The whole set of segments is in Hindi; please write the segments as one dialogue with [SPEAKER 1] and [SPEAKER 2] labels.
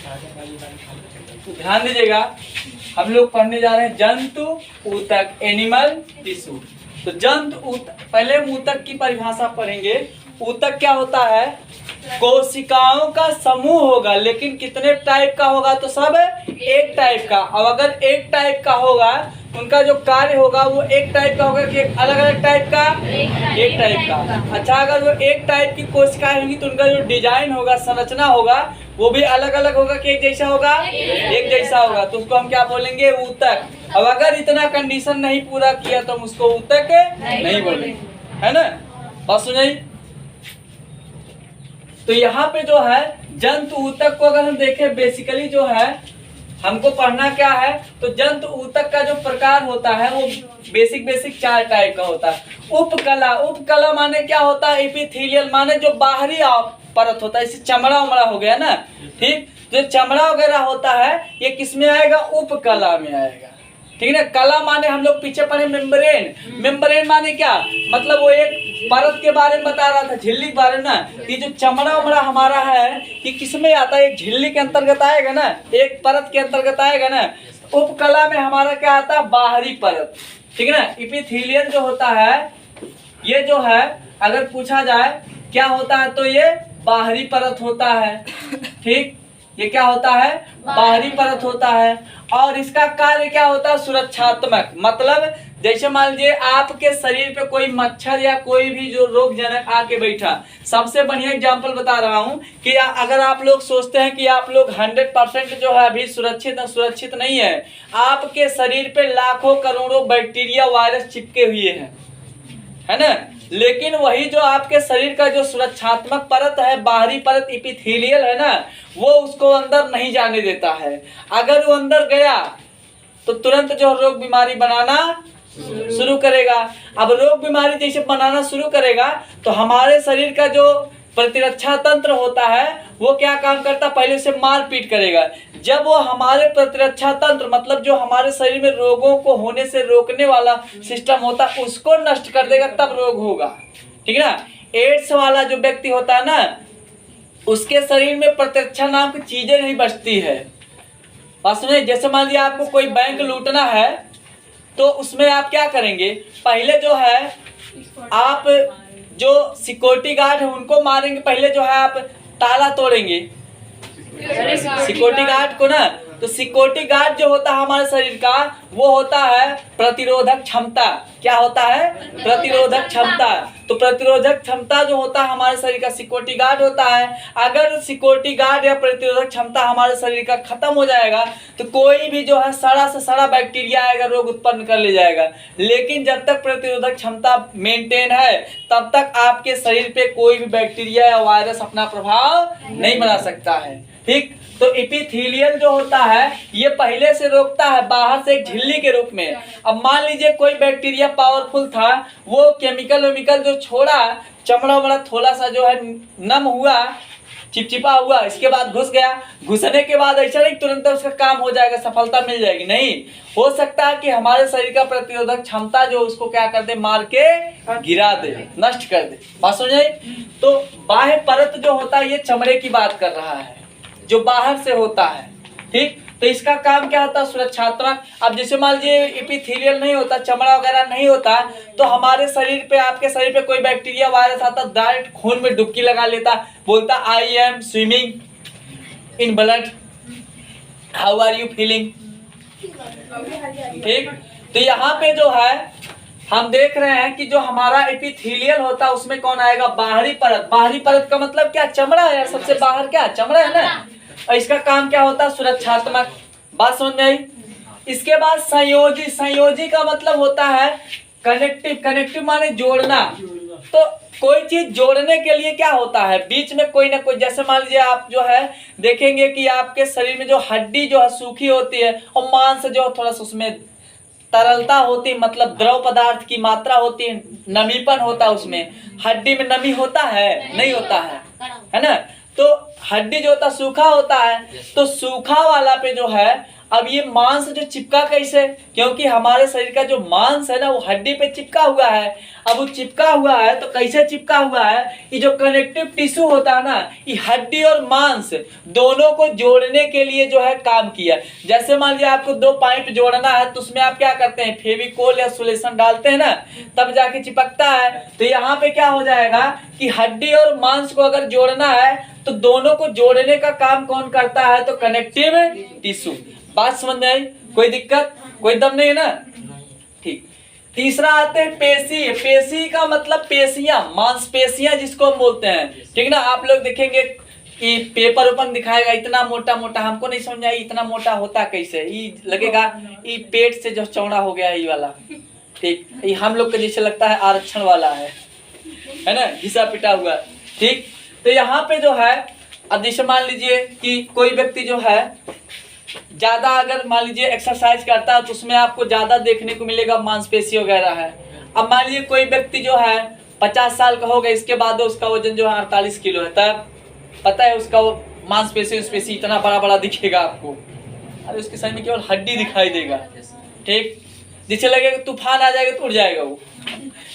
[SPEAKER 1] तो ध्यान दीजिएगा, हम लोग पढ़ने जा रहे हैं जंतु ऊतक, एनिमल टिश्यू। तो जंतु ऊतक, पहले हम ऊतक की परिभाषा पढ़ेंगे। ऊतक क्या होता है? कोशिकाओं का समूह होगा, लेकिन कितने टाइप का होगा? तो सब एक टाइप का। अब अगर एक टाइप का होगा, उनका जो कार्य होगा वो एक टाइप का होगा कि अलग अलग टाइप का? एक टाइप का। अच्छा, अगर वो एक टाइप की कोशिकाएं होंगी तो उनका जो डिजाइन होगा, संरचना होगा, वो भी अलग अलग होगा कि एक जैसा होगा? एक जैसा होगा। तो उसको हम क्या बोलेंगे? ऊतक। अब अगर इतना कंडीशन नहीं पूरा किया तो हम उसको ऊतक नहीं बोलेंगे, है ना? बात सुनिए। तो यहाँ पे जो है जंतु ऊतक को अगर हम देखें, बेसिकली जो है हमको पढ़ना क्या है, तो जंतु ऊतक का जो प्रकार होता है वो बेसिक 4 टाइप का होता है। उपकला, उपकला माने क्या होता है? एपिथेलियल माने जो बाहरी परत होता है, इसे चमड़ा उमड़ा हो गया ना, ठीक। जो चमड़ा वगैरह होता है ये किस में आएगा? उपकला में आएगा, ठीक है ना। कला माने हम लोग पीछे पढ़े मेम्ब्रेन। मेम्ब्रेन माने क्या? मतलब वो एक परत के बारे में बता रहा था, झिल्ली के बारे में ना। ये जो चमड़ा उमड़ा हमारा है ये किस में आता है? एक झिल्ली के अंतर्गत आएगा ना, एक परत के अंतर्गत आएगा ना। उपकला में हमारा क्या आता है? बाहरी परत, ठीक है ना। एपिथेलियल जो होता है ये जो है, अगर पूछा जाए क्या होता है तो ये बाहरी परत होता है, ठीक। ये क्या होता है? बाहरी परत होता है। और इसका कार्य क्या होता है? सुरक्षात्मक। मतलब जैसे मान लीजिए आपके शरीर पे कोई मच्छर या कोई भी जो रोगजनक आके बैठा, सबसे बढ़िया एग्जांपल बता रहा हूँ कि अगर आप लोग सोचते हैं कि आप लोग 100% जो है अभी सुरक्षित नहीं है, आपके शरीर पे लाखों करोड़ों बैक्टीरिया वायरस चिपके हुए हैं, है ना। लेकिन वही जो आपके शरीर का जो सुरक्षात्मक परत है, बाहरी परत एपिथेलियल है ना, वो उसको अंदर नहीं जाने देता है। अगर वो अंदर गया तो तुरंत जो रोग बीमारी बनाना शुरू करेगा। अब रोग बीमारी जैसे बनाना शुरू करेगा तो हमारे शरीर का जो प्रतिरक्षा तंत्र होता है वो क्या काम करता? पहले उसे मार पीट करेगा। जब वो हमारे प्रतिरक्षा तंत्र, मतलब जो हमारे शरीर में रोगों को होने से रोकने वाला सिस्टम होता है, उसको नष्ट कर देगा, तब रोग होगा, ठीक है ना। एड्स वाला जो व्यक्ति होता है ना, उसके शरीर में प्रतिरक्षा नाम की चीजें नहीं बचती है। बात सुनिए, जैसे मान लीजिए आपको कोई बैंक लूटना है तो उसमें आप क्या करेंगे? पहले जो है आप जो सिक्योरिटी गार्ड है उनको मारेंगे, पहले जो है आप ताला तोड़ेंगे सिक्योरिटी गार्ड को ना। तो सिक्योरिटी गार्ड जो होता है हमारे शरीर का, वो होता है प्रतिरोधक क्षमता। क्या होता है? प्रतिरोधक क्षमता। तो प्रतिरोधक क्षमता जो होता है हमारे शरीर का, सिक्योरिटी गार्ड होता है। अगर सिक्योरिटी गार्ड या प्रतिरोधक क्षमता हमारे शरीर का खत्म हो जाएगा तो कोई भी जो है सड़ा से सड़ा बैक्टीरिया आएगा, रोग उत्पन्न कर ले जाएगा। लेकिन जब तक प्रतिरोधक क्षमता मेंटेन है तब तक आपके शरीर पे कोई भी बैक्टीरिया या वायरस अपना प्रभाव नहीं बना सकता है, ठीक। तो एपिथेलियल जो होता है ये पहले से रोकता है, बाहर से एक झिल्ली के रूप में। अब मान लीजिए कोई बैक्टीरिया पावरफुल था, वो केमिकल जो छोड़ा, चमड़ा बड़ा थोड़ा सा जो है नम हुआ, चिपचिपा हुआ, इसके बाद घुस गया। घुसने के बाद ऐसा नहीं तुरंत उसका काम हो जाएगा, सफलता मिल जाएगी, नहीं। हो सकता है कि हमारे शरीर का प्रतिरोधक क्षमता जो उसको क्या कर दे? मार के गिरा दे, नष्ट कर दे। बात समझ आई? तो बाह्य परत जो होता है ये चमड़े की बात कर रहा है, जो बाहर से होता है, ठीक। तो इसका काम क्या होता है? सुरक्षात्मक। अब जैसे मान लीजिए एपिथेलियल नहीं होता, चमड़ा वगैरह नहीं होता, तो हमारे शरीर पे, आपके शरीर पे कोई बैक्टीरिया वायरस आता, डायरेक्ट खून में डुबकी लगा लेता, बोलता I am swimming in blood, how are you feeling, ठीक। तो यहाँ पे जो है हम देख रहे हैं कि जो हमारा एपिथेलियल होता है उसमें कौन आएगा? बाहरी परत। बाहरी परत का मतलब क्या? चमड़ा है, सबसे बाहर क्या? चमड़ा है ना। और इसका काम क्या होता है? सुरक्षात्मक। बात समझ में आई? इसके बाद संयोजी। संयोजी का मतलब होता है कनेक्टिव। कनेक्टिव माने जोड़ना। तो कोई चीज जोड़ने के लिए क्या होता है? बीच में कोई ना कोई, जैसे मान लीजिए आप जो है देखेंगे कि आपके शरीर में जो हड्डी जो है सूखी होती है और मांस जो थोड़ा सा उसमें तरलता होती है, मतलब द्रव पदार्थ की मात्रा होती है, नमीपन होता है उसमें। हड्डी में नमी होता है? नहीं होता है ना। तो हड्डी जो होता है सूखा होता है, तो सूखा वाला पे जो है अब ये मांस जो चिपका कैसे, क्योंकि हमारे शरीर का जो मांस है ना वो हड्डी पे चिपका हुआ है। अब वो चिपका हुआ है तो कैसे चिपका हुआ है, ये जो कनेक्टिव टिश्यू होता है ना, ये हड्डी और मांस दोनों को जोड़ने के लिए जो है काम किया। जैसे मान लीजिए आपको दो पाइप जोड़ना है तो उसमें आप क्या करते हैं, फेविकोल या सोल्यूशन डालते हैं ना, तब जाके चिपकता है। तो यहाँ पे क्या हो जाएगा कि हड्डी और मांस को अगर जोड़ना है तो दोनों को जोड़ने का काम कौन करता है, तो कनेक्टिव टिश्यू। बात समझ में आई, कोई दिक्कत, कोई दम नहीं है ना, ठीक। तीसरा आते हैं पेशी। पेशी का मतलब पेशियां, मांसपेशियां जिसको हम बोलते हैं, ठीक ना। आप लोग देखेंगे कि पेपर ओपन दिखाएगा इतना मोटा मोटा, हमको नहीं समझ आई इतना मोटा होता कैसे, ये लगेगा ये पेट से जो चौड़ा हो गया ये वाला, ठीक। ये हम लोग को जैसे लगता है आरक्षण वाला है ना, घिसा पिटा हुआ, ठीक। तो यहाँ पे जो है, अब जैसे मान लीजिए कि कोई व्यक्ति जो है ज्यादा अगर मान लीजिए एक्सरसाइज करता है तो उसमें आपको ज्यादा देखने को मिलेगा मांसपेशी वगैरह है। अब मान लीजिए कोई व्यक्ति जो है 50 साल का हो गया, इसके बाद उसका वजन जो है 48 किलो है, तब पता है उसका मांसपेशी इतना बड़ा बड़ा दिखेगा आपको, अरे उसके शरीर में केवल हड्डी दिखाई देगा, ठीक। जिससे लगेगा तूफान आ जाएगा तो उड़ जाएगा वो,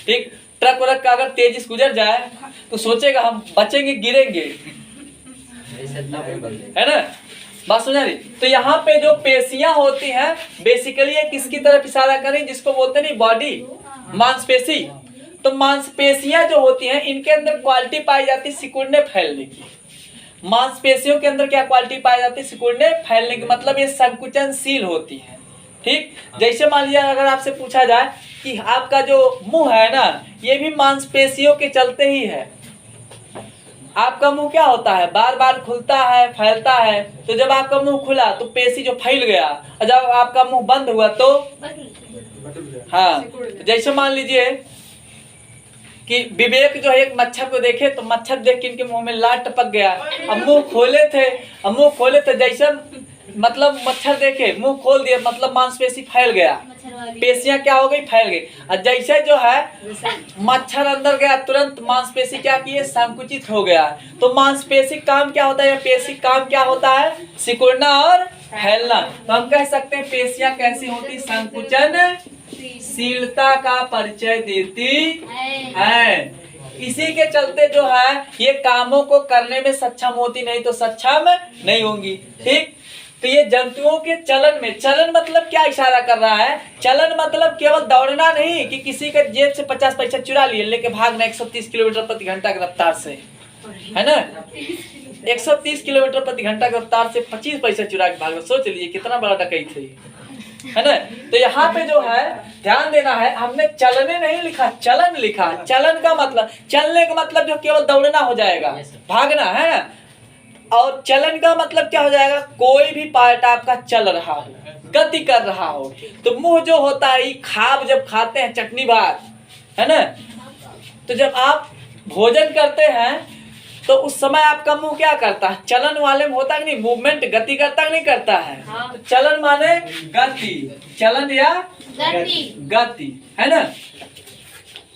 [SPEAKER 1] ठीक। ट्रक व्रक का अगर तेजी से गुजर जाए तो सोचेगा हम बचेंगे गिरेंगे, है ना, बात समझ रही। तो यहाँ पे जो पेशियां होती हैं बेसिकली ये किसकी तरफ इशारा करें, जिसको बोलते नहीं बॉडी, मांसपेशी। तो मांसपेशियां जो होती हैं इनके अंदर क्वालिटी पाई जाती है सिकुड़ने फैलने की। मांसपेशियों के अंदर क्या क्वालिटी पाई जाती है, सिकुड़ने फैलने की, मतलब ये संकुचनशील होती है, ठीक। जैसे मान लीजिए अगर आपसे पूछा जाए कि आपका जो मुंह है ना, ये भी मांसपेशियों के चलते ही है। आपका मुंह क्या होता है, बार बार खुलता है फैलता है, तो जब आपका मुंह खुला तो पेशी जो फैल गया, और जब आपका मुंह बंद हुआ तो हाँ, जैसे मान लीजिए कि विवेक जो है एक मच्छर को देखे तो मच्छर देख के इनके मुंह में लार टपक गया। अब मुंह खोले थे जैसे मतलब मच्छर देखे मुंह खोल दिया, मतलब मांसपेशी फैल गया, पेशियां क्या हो गई, फैल गई। और जैसे जो है मच्छर अंदर गया तुरंत मांसपेशी क्या किए, संकुचित हो गया। तो मांसपेशी काम क्या होता है, पेशी काम क्या होता है, सिकुड़ना और फैलना। तो हम कह सकते हैं पेशियां कैसी होती, संकुचनशीलता का परिचय देती है। इसी के चलते जो है ये कामों को करने में सक्षम होती, नहीं तो सक्षम नहीं होंगी, ठीक। तो ये जंतुओं के चलन में, चलन मतलब क्या इशारा कर रहा है, चलन मतलब केवल दौड़ना नहीं कि किसी के जेब से 50 पैसा चुरा लिए लेके भागना 130 किलोमीटर प्रति घंटा की रफ्तार से, है ना। 130 किलोमीटर प्रति घंटा की रफ्तार से 25 पैसा चुरा के भागना, सोच लीजिए कितना बड़ा डकैत है ना। तो यहाँ पे जो है ध्यान देना है, हमने चलने नहीं लिखा, चलन लिखा। चलन का मतलब, चलने का मतलब जो केवल दौड़ना हो जाएगा, भागना है ना। और चलन का मतलब क्या हो जाएगा, कोई भी पार्ट आपका चल रहा हो, गति कर रहा हो। तो मुंह जो होता है, खाब जब खाते हैं चटनी भात, है ना, तो जब आप भोजन करते हैं तो उस समय आपका मुंह क्या करता है, चलन वाले में होता कि नहीं, मूवमेंट, गति करता कि नहीं करता है। तो चलन माने गति, चलन या गति, है ना।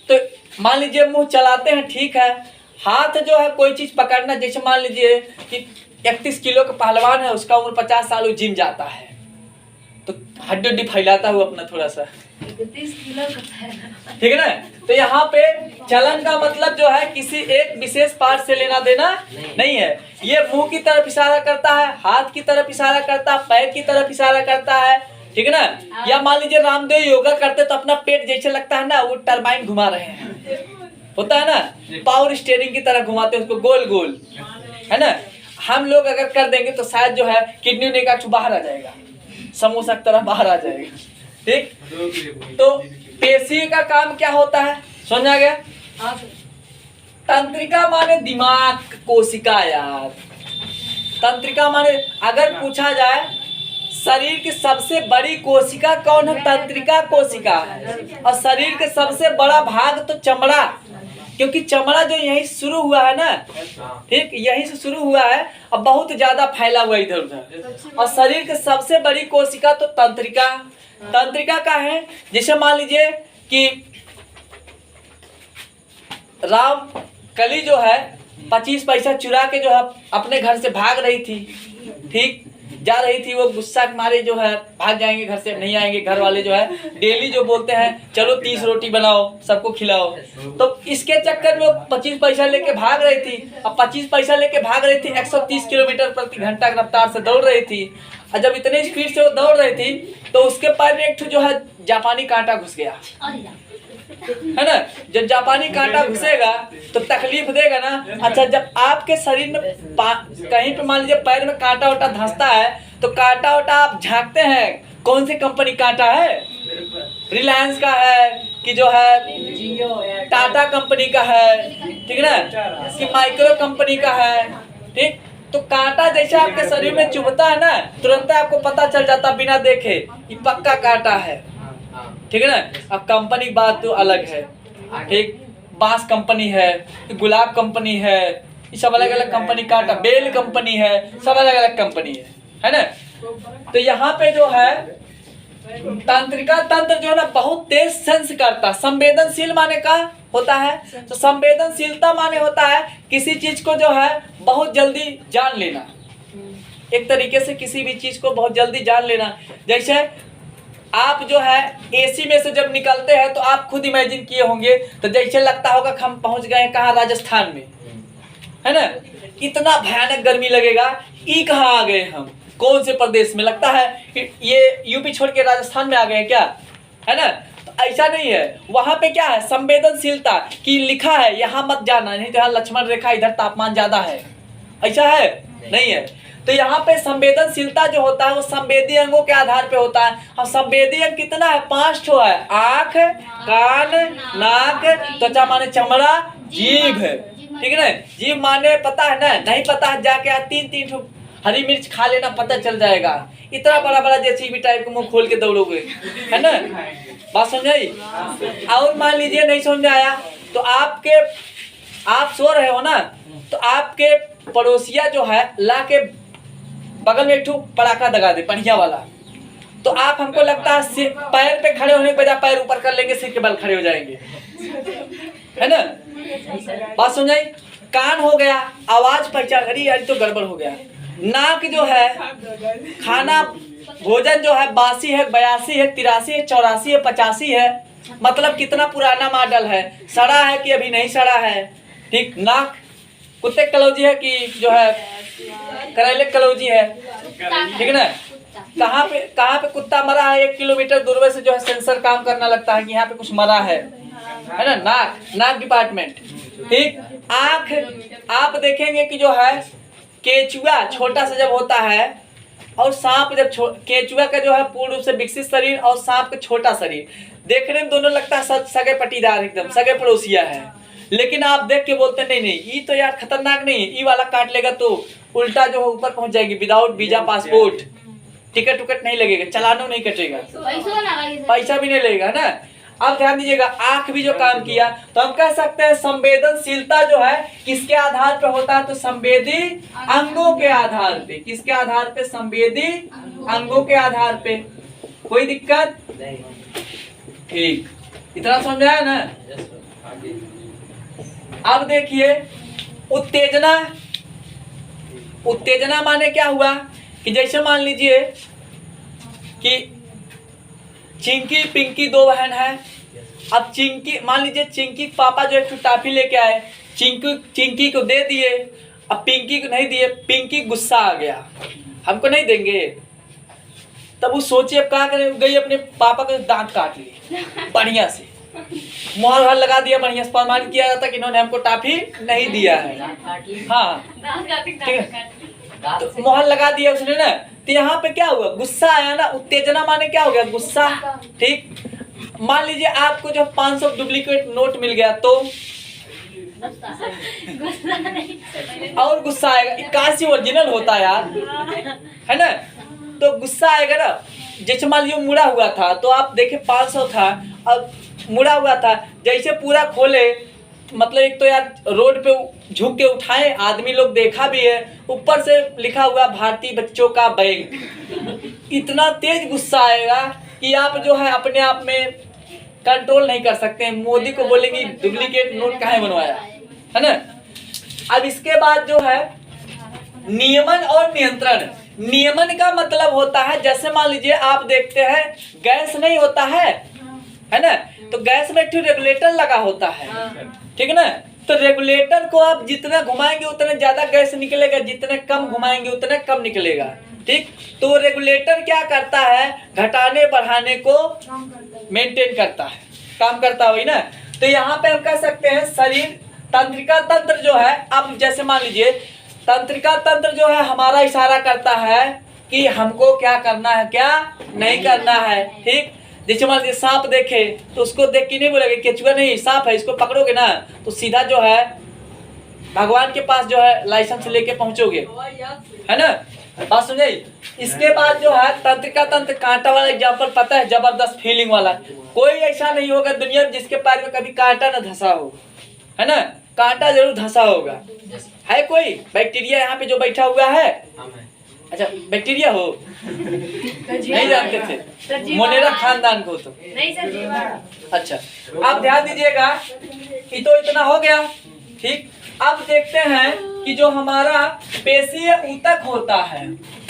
[SPEAKER 1] तो मान लीजिए मुंह चलाते हैं, ठीक है। हाथ जो है कोई चीज पकड़ना, जैसे मान लीजिए कि 31 किलो का पहलवान है, उसका उम्र 50 साल, वो जिम जाता है तो हड्डी फैलाता हुआ अपना थोड़ा सा, 31 किलो का, ठीक है ना। तो यहाँ पे चलन का मतलब जो है किसी एक विशेष पार्ट से लेना देना नहीं है। ये मुंह की तरफ इशारा करता है, हाथ की तरफ इशारा करता है, पैर की तरफ इशारा करता है, ठीक है ना। या मान लीजिए रामदेव योगा करते तो अपना पेट जैसे लगता है ना वो टरबाइन घुमा रहे हैं, होता है ना, पावर स्टीयरिंग की तरह घुमाते हैं उसको गोल गोल, है ना। हम लोग अगर कर देंगे तो शायद जो है किडनी ने का बाहर आ जाएगा, समोसा की तरह बाहर आ जाएगा, ठीक। तो पेशी का काम क्या होता है, समझ आ गया। तंत्रिका माने दिमाग कोशिका यार, तंत्रिका माने अगर पूछा जाए शरीर की सबसे बड़ी कोशिका कौन है, तंत्रिका कोशिका है। और शरीर के सबसे बड़ा भाग तो चमड़ा, क्योंकि चमड़ा जो यहीं शुरू हुआ है ना, ठीक, यहीं से शुरू हुआ है, अब बहुत ज्यादा फैला हुआ इधर उधर। और शरीर के सबसे बड़ी कोशिका तो तंत्रिका, तंत्रिका का है। जैसे मान लीजिए कि राम कली जो है 25 पैसा चुरा के जो है अपने घर से भाग रही थी, ठीक। जा रही थी, वो गुस्सा के मारे जो है भाग जाएंगे घर से, नहीं आएंगे। घर वाले जो है डेली जो बोलते हैं चलो 30 रोटी बनाओ सबको खिलाओ, तो इसके चक्कर में वो 25 पैसा लेके भाग रही थी। अब 25 पैसा लेके भाग रही थी, 130 किलोमीटर प्रति घंटा की रफ्तार से दौड़ रही थी। और जब इतने स्पीड से वो दौड़ रही थी तो उसके पैर में एक ठो जो है जापानी कांटा घुस गया, है ना। जब जापानी कांटा घुसेगा तो तकलीफ देगा ना। अच्छा, जब आपके शरीर में कहीं पे मान लीजिए पैर में कांटा वाटा धंसता है तो कांटा वाटा आप झांकते हैं कौन सी कंपनी कांटा है, रिलायंस का है कि जो है टाटा कंपनी का है, ठीक है ना, कि माइक्रो कंपनी का है, ठीक। तो कांटा जैसे आपके शरीर में चुभता है ना, तुरंत आपको पता चल जाता बिना देखे कि पक्का कांटा है, ठीक है ना। अब कंपनी की बात तो अलग है, ठीक। बांस कंपनी है, गुलाब कंपनी है, ये सब अलग अलग कंपनी, कांटा बेल कंपनी है, सब अलग अलग कंपनी है ना। तो यहाँ पे जो है तंत्रिका तंत्र जो है ना बहुत तेज सेंस करता। संवेदनशील माने का होता है, तो संवेदनशीलता माने होता है किसी चीज को जो है बहुत जल्दी जान लेना, एक तरीके से किसी भी चीज को बहुत जल्दी जान लेना। जैसे आप जो है एसी में से जब निकलते हैं तो आप खुद इमेजिन किए होंगे, तो जैसे लगता होगा कि हम पहुंच गए कहाँ, राजस्थान में, है ना। इतना भयानक गर्मी लगेगा, ये कहाँ आ गए हम, कौन से प्रदेश में, लगता है कि ये यूपी छोड़ के राजस्थान में आ गए क्या, है ना। तो ऐसा नहीं है, वहां पे क्या है संवेदनशीलता कि लिखा है यहाँ मत जाना, नहीं तो यहाँ लक्ष्मण रेखा, इधर तापमान ज्यादा है, ऐसा है नहीं है। तो यहाँ पे संवेदनशीलता जो होता है वो संवेदी अंगों के आधार पे होता है। अब संवेदी अंग कितना है, 5 ठो है, आँख, कान, नाक, त्वचा माने चमड़ा, जीभ, ठीक है ना। जीभ माने पता है ना, नहीं पता है जाके 3-3 ठो हरी मिर्च खा लेना, पता चल जाएगा। इतना बड़ा बड़ा जेसीबी टाइप का मुंह खोल के दौड़ोगे, है ना। बात समझाई। और मान लीजिए नहीं समझ आया तो आप सो रहे हो ना, तो आपके पड़ोसिया जो है ला के बगल में एक ठो पटाखा दगा दे बढ़िया वाला, तो आप हमको लगता है पैर पे खड़े होने के बजाय पैर ऊपर कर लेंगे, सिर के बल खड़े हो जाएंगे, है ना। बात समझाई। कान हो गया, आवाज पहचान करी, यार तो गड़बड़ हो गया। नाक जो है खाना भोजन जो है बासी है, 82 है, 83 है, 84 है, 85 है, मतलब कितना पुराना मॉडल है, सड़ा है कि अभी नहीं सड़ा है, ठीक। नाक कुत्ते कलौजी है कि जो है करेले कलौजी है, ठीक है ना। कहाँ पे कुत्ता मरा है 1 किलोमीटर दूर से जो है सेंसर काम करना लगता है कि यहाँ पे कुछ मरा है ना। नाक डिपार्टमेंट, ठीक। आँख आप देखेंगे कि जो है केचुआ छोटा सा जब होता है और सांप जब केचुआ का जो है पूर्ण रूप से विकसित शरीर और सांप का छोटा शरीर, देखने में दोनों लगता है सगे पटीदार, एकदम सगे पड़ोसिया है, लेकिन आप देख के बोलते नहीं ये तो यार खतरनाक नहीं है, ये वाला काट लेगा तो उल्टा जो है ऊपर पहुंच जाएगी, विदाउट वीजा पासपोर्ट, टिकट उकट नहीं लगेगा, चालानो नहीं कटेगा, पैसा भी नहीं लगेगा, है ना। अब ध्यान दीजिएगा, आंख भी जो काम किया, तो हम कह सकते हैं संवेदनशीलता जो है किसके आधार पे होता है, तो संवेदी अंगों के आधार पे। किसके आधार पे, संवेदी अंगों के आधार पे। कोई दिक्कत ठीक, इतना समझाया ना। अब देखिए उत्तेजना। उत्तेजना माने क्या हुआ कि जैसे मान लीजिए कि चिंकी पिंकी 2 बहन है। अब चिंकी मान लीजिए चिंकी के पापा जो एक टॉफी लेके आए, चिंकी को दे दिए, अब पिंकी को नहीं दिए, पिंकी गुस्सा आ गया, हमको नहीं देंगे। तब वो सोचे अब क्या करे, गई अपने पापा के दांत काट लिए बढ़िया से, मोहर हर लगा दिया, बढ़िया से प्रमाण किया जाता कि इन्होंने हमको टॉफी नहीं दिया है। हाँ ठीक है, तो मोहर लगा दिया उसने ना। तो यहाँ पे क्या हुआ, गुस्सा आया ना। उत्तेजना माने क्या हो गया, गुस्सा, ठीक। मान लीजिए आपको जो 500 डुप्लीकेट नोट मिल गया तो और गुस्सा आएगा, 81 ओरिजिनल होता है यार, है ना। तो गुस्सा आएगा ना। जैसे मान लीजिए मुड़ा हुआ था तो आप देखे 500 था, अब मुड़ा हुआ था, जैसे पूरा खोले, मतलब एक तो यार रोड पे झुक के उठाए, आदमी लोग देखा भी है, ऊपर से लिखा हुआ भारतीय बच्चों का बैंक। इतना तेज गुस्सा आएगा कि आप जो है अपने आप में कंट्रोल नहीं कर सकते हैं, मोदी को बोलेंगे डुप्लीकेट नोट काहे बनवाया, है ना। अब इसके बाद जो है नियमन और नियंत्रण, नियमन का मतलब होता है, जैसे मान लीजिए आप देखते हैं गैस नहीं होता है ना, तो गैस में एक रेगुलेटर लगा होता है, ठीक है ना। तो रेगुलेटर को आप जितना घुमाएंगे उतना ज्यादा गैस निकलेगा, जितने कम घुमाएंगे उतना कम निकलेगा, ठीक। तो रेगुलेटर क्या करता है, घटाने बढ़ाने को मेंटेन करता है, काम करता है, वही ना। तो यहाँ पे हम कह सकते हैं शरीर तंत्रिका तंत्र जो है, अब जैसे मान लीजिए तंत्रिका तंत्र जो है हमारा इशारा करता है कि हमको क्या करना है क्या नहीं करना है, ठीक। जैसे मान लीजिए सांप देखे तो उसको देख के नहीं बोलेगा केचुआ नहीं सांप है, इसको पकड़ोगे ना तो सीधा जो है भगवान के पास जो है लाइसेंस लेके पहुंचोगे, है ना। बात समझे। इसके बाद जो है तंत्रिका तंत्र कांटा वाला एग्जाम्पल पता है, जबरदस्त फीलिंग वाला। कोई ऐसा नहीं होगा दुनिया में जिसके पैर में कभी कांटा न धंसा हो, है ना। कांटा जरूर धंसा होगा। है कोई बैक्टीरिया यहाँ पे जो बैठा हुआ है? अच्छा बैक्टीरिया हो नहीं जानते थे मोनेरा खानदान को तो
[SPEAKER 2] नहीं सर।
[SPEAKER 1] अच्छा आप ध्यान दीजिएगा कि तो इतना हो गया, ठीक। अब देखते हैं कि जो हमारा पेशीय ऊतक होता है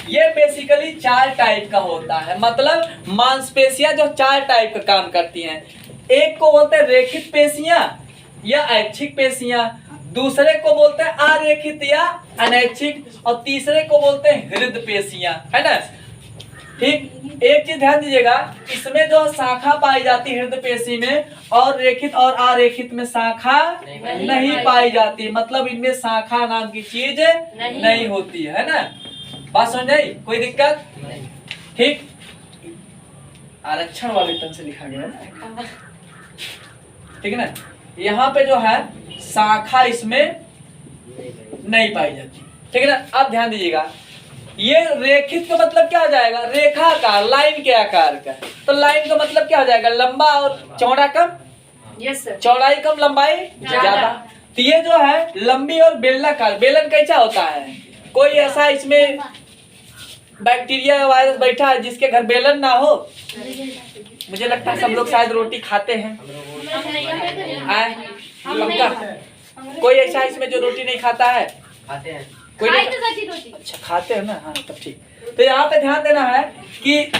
[SPEAKER 1] ये बेसिकली 4 टाइप का होता है, मतलब मांसपेशियां जो 4 टाइप का काम करती हैं। एक को बोलते हैं रेखित पेशियां या ऐच्छिक पेशियां, दूसरे को बोलते हैं अरेखित या अनैच्छिक, और तीसरे को बोलते हैं हृदय पेशियां, है ना, ठीक। एक चीज ध्यान दीजिएगा, इसमें जो शाखा पाई जाती है हृदय पेशी में, और रेखित और अरेखित में शाखा नहीं पाई जाती, मतलब इनमें शाखा नाम की चीज नहीं होती है ना। बात समझ आई? कोई दिक्कत? ठीक। आरक्षण वाले तन से लिखा गया है, ठीक है ना। यहाँ पे जो है शाखा इसमें नहीं पाई जाती, ठीक है ना। अब ध्यान दीजिएगा, ये रेखित का मतलब क्या हो जाएगा, रेखा आकार, लाइन के आकार का। तो लाइन का मतलब क्या हो जाएगा, लंबा और चौड़ा कम।
[SPEAKER 2] Yes sir.
[SPEAKER 1] चौड़ाई कम लंबाई ज्यादा। तो ये जो है लंबी और बेलनाकार। बेलन कैसा होता है? कोई ऐसा इसमें बैक्टीरिया वायरस बैठा है जिसके घर बेलन ना हो? मुझे लगता है सब लोग शायद रोटी खाते हैं, पक्का। कोई ऐसा इसमें जो रोटी नहीं खाता है?
[SPEAKER 3] खाते हैं।
[SPEAKER 1] कोई नहीं? अच्छा खाते हैं ना, हाँ तब ठीक। तो यहाँ पे ध्यान देना है कि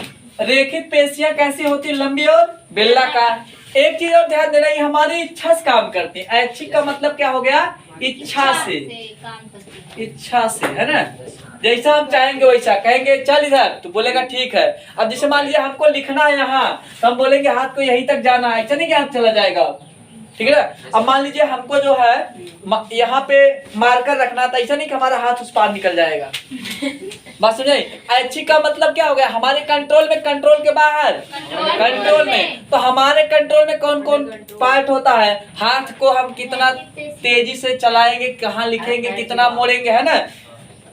[SPEAKER 1] रेखित पेशियां कैसी होती है, लंबी और बेलनाकार। एक चीज और ध्यान देना, ये हमारी इच्छा से काम करती है। ऐच्छिक का मतलब क्या हो गया, इच्छा से, इच्छा से, है ना। जैसा हम चाहेंगे वैसा, कहेंगे चल इधर तो बोलेगा ठीक है। अब जैसे मान लीजिए हमको लिखना है यहाँ, तो हम बोलेंगे हाथ को यहीं तक जाना है, ऐसा नहीं कि हाथ चला जाएगा, ठीक है ना। अब मान लीजिए हमको जो है यहाँ पे मार्कर रखना था, ऐसा नहीं कि हमारा हाथ उस पार निकल जाएगा। बात समझे। ऐच्छिक का मतलब क्या हो गया, हमारे कंट्रोल में, कंट्रोल के बाहर, कंट्रोल में। तो हमारे कंट्रोल में कौन कौन पार्ट होता है, हाथ को हम कितना तेजी से चलाएंगे, कहाँ लिखेंगे, कितना मोड़ेंगे, है ना।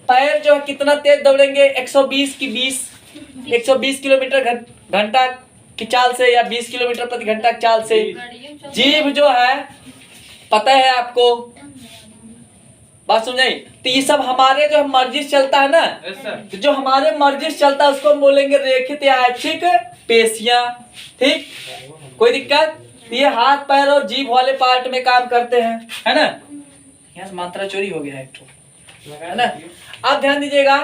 [SPEAKER 1] पैर जो है कितना तेज दौड़ेंगे, 120 किलोमीटर घंटा की चाल से, या 20 किलोमीटर प्रति घंटा की चाल से। जीभ जो है पता है आपको, बात समझाई। तो ये सब हमारे जो मर्जी से चलता है ना, तो जो हमारे मर्जी से चलता है उसको हम बोलेंगे रेखित या ऐच्छिक पेशियां, ठीक। कोई दिक्कत? ये हाथ पैर और जीभ वाले पार्ट में काम करते हैं, है ना। यहाँ से मात्रा चोरी हो गया है एक ठो, है ना। अब ध्यान दीजिएगा,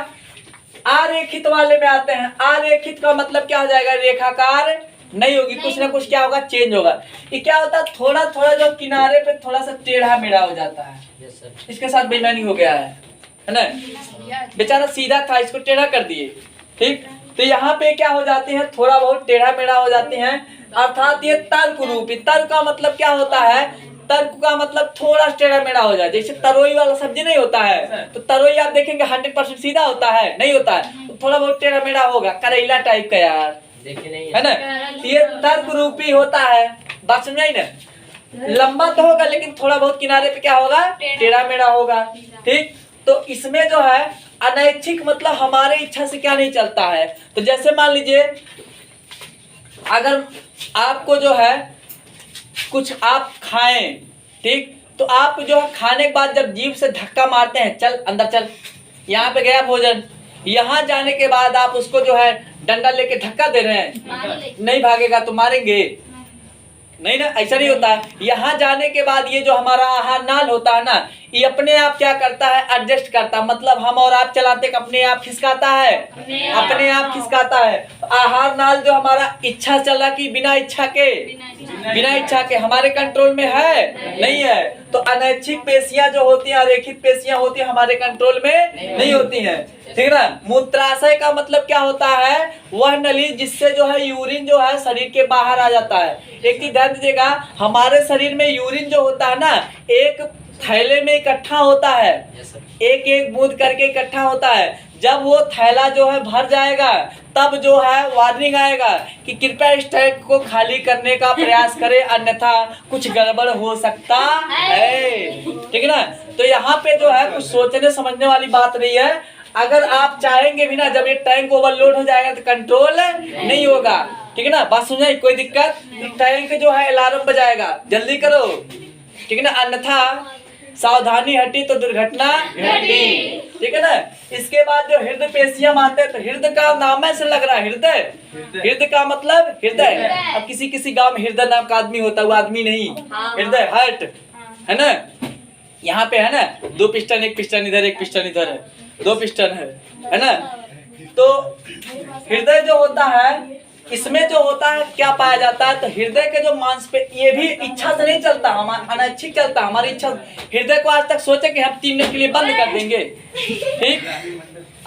[SPEAKER 1] अरेखित वाले में आते हैं। अरेखित का मतलब क्या हो जाएगा, रेखाकार नहीं होगी, कुछ ना कुछ क्या होगा, चेंज होगा। ये क्या होता है, थोड़ा थोड़ा जो किनारे पे थोड़ा सा टेढ़ा मेढ़ा हो जाता है। इसके साथ बेईमानी हो गया है ना। बेचारा सीधा था, इसको टेढ़ा कर दिए, ठीक। तो यहाँ पे क्या हो जाते हैं, थोड़ा बहुत टेढ़ा मेढ़ा हो जाते हैं, अर्थात ये तर्क रूपी। तर्क का मतलब क्या होता है, तर्क का मतलब थोड़ा टेढ़ा मेढ़ा हो जाए। जैसे तरोई वाला सब्जी नहीं होता है, तो तरोई आप देखेंगे 100% सीधा होता है, नहीं होता है, तो थोड़ा बहुत टेढ़ा मेढ़ा होगा, करेला टाइप का यार, है ना। ये तर्क रूपी होता है। बात समझाई ना। लंबा तो होगा लेकिन थोड़ा बहुत किनारे पे क्या होगा, टेढ़ा मेढ़ा होगा, ठीक। तो इसमें जो है अनैच्छिक मतलब हमारे इच्छा से क्या नहीं चलता है। तो जैसे मान लीजिए अगर आपको जो है कुछ आप खाएं, ठीक, तो आप जो है खाने के बाद जब जीभ से धक्का मारते हैं, चल अंदर चल, यहाँ पे गया भोजन, यहाँ जाने के बाद आप उसको जो है डंडा लेके धक्का दे रहे हैं, नहीं भागेगा तो मारेंगे नहीं ना, ऐसा नहीं होता है। यहाँ जाने के बाद ये जो हमारा आहार नाल होता है ना, ये अपने आप क्या करता है, एडजस्ट करता है। मतलब हम और आप चलाते अपने आप खिसकाता है, अपने आप खिसकाता है। आहार नाल जो हमारा इच्छा चला कि बिना इच्छा के हमारे कंट्रोल में है, नहीं है। तो अनैच्छिक पेशियां जो होती हैं, अरेखित पेशियां होती हैं, हमारे कंट्रोल में नहीं होती हैं, ठीक है ना। मूत्राशय का मतलब क्या होता है, वह नली जिससे जो है यूरिन जो है शरीर के बाहर आ जाता है। एक चीज ध्यान दीजिएगा, हमारे शरीर में यूरिन जो होता है ना, एक थैले में इकट्ठा होता है, एक एक बूंद करके इकट्ठा होता है। जब वो थैला जो है भर जाएगा, तब जो है वार्निंग आएगा कि कृपया इस टैंक को खाली करने का प्रयास करें, अन्यथा कुछ गड़बड़ हो सकता है, ठीक है ना। तो यहाँ पे जो है कुछ सोचने समझने वाली बात नहीं है। अगर आप चाहेंगे भी ना, जब ये टैंक ओवरलोड हो जाएगा तो कंट्रोल नहीं होगा, ठीक है ना। बात समझ आई, कोई दिक्कत। टैंक जो है अलार्म बजाएगा, जल्दी करो, ठीक है ना, अन्यथा सावधानी हटी तो दुर्घटना घटी, ठीक है ना। इसके बाद जो हृदय पेशियां आते हैं, तो हृदय का नाम से लग रहा है, हृदय का मतलब हृदय। अब किसी किसी गांव में हृदय नाम का आदमी होता है, वो आदमी नहीं, हृदय, हार्ट, है ना। यहाँ पे है ना 2 पिस्टन, एक पिस्टन इधर, एक पिस्टन इधर है, 2 पिस्टन है ना। तो हृदय जो होता है, इसमें जो होता है क्या पाया जाता है, तो हृदय के जो मांस पे, ये भी इच्छा से नहीं चलता, हमारा अनैच्छिक चलता, हमारी इच्छा। हृदय को आज तक सोचे कि हम 3 मिनट के लिए बंद कर देंगे, ठीक,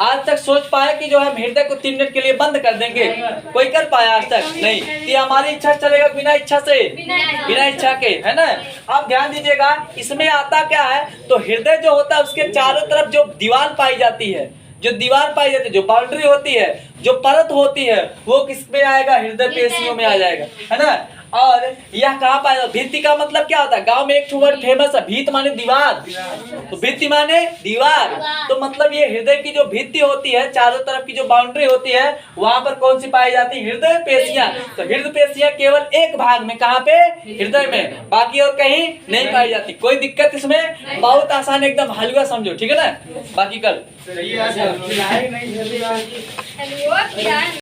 [SPEAKER 1] आज तक सोच पाए कि जो हम हृदय को 3 मिनट के लिए बंद कर देंगे, कोई कर पाया आज तक नहीं। ये हमारी इच्छा चलेगा, बिना इच्छा से, बिना इच्छा के, है ना। अब ध्यान दीजिएगा, इसमें आता क्या है, तो हृदय जो होता है उसके चारों तरफ जो दीवार पाई जाती है, जो दीवार पाई जाती है, जो बाउंड्री होती है, जो परत होती है, वो किस में आएगा, हृदय पेशियों में आ जाएगा, है ना। और यह कहाँ पाया, भित्ति का मतलब क्या होता है, गांव में एक वर्ड फेमस है, भीत माने दीवार, तो भित्ति माने दीवार। तो मतलब ये हृदय की जो भित्ति होती है, चारों तरफ की जो बाउंड्री होती है, वहां पर कौन सी पाई जाती है, हृदय पेशियां। तो हृदय पेशियां केवल एक भाग में, कहाँ पे, हृदय में, बाकी और कहीं नहीं पाई जाती। कोई दिक्कत इसमें, बहुत आसान, एकदम हलवा समझो, ठीक है ना। बाकी कल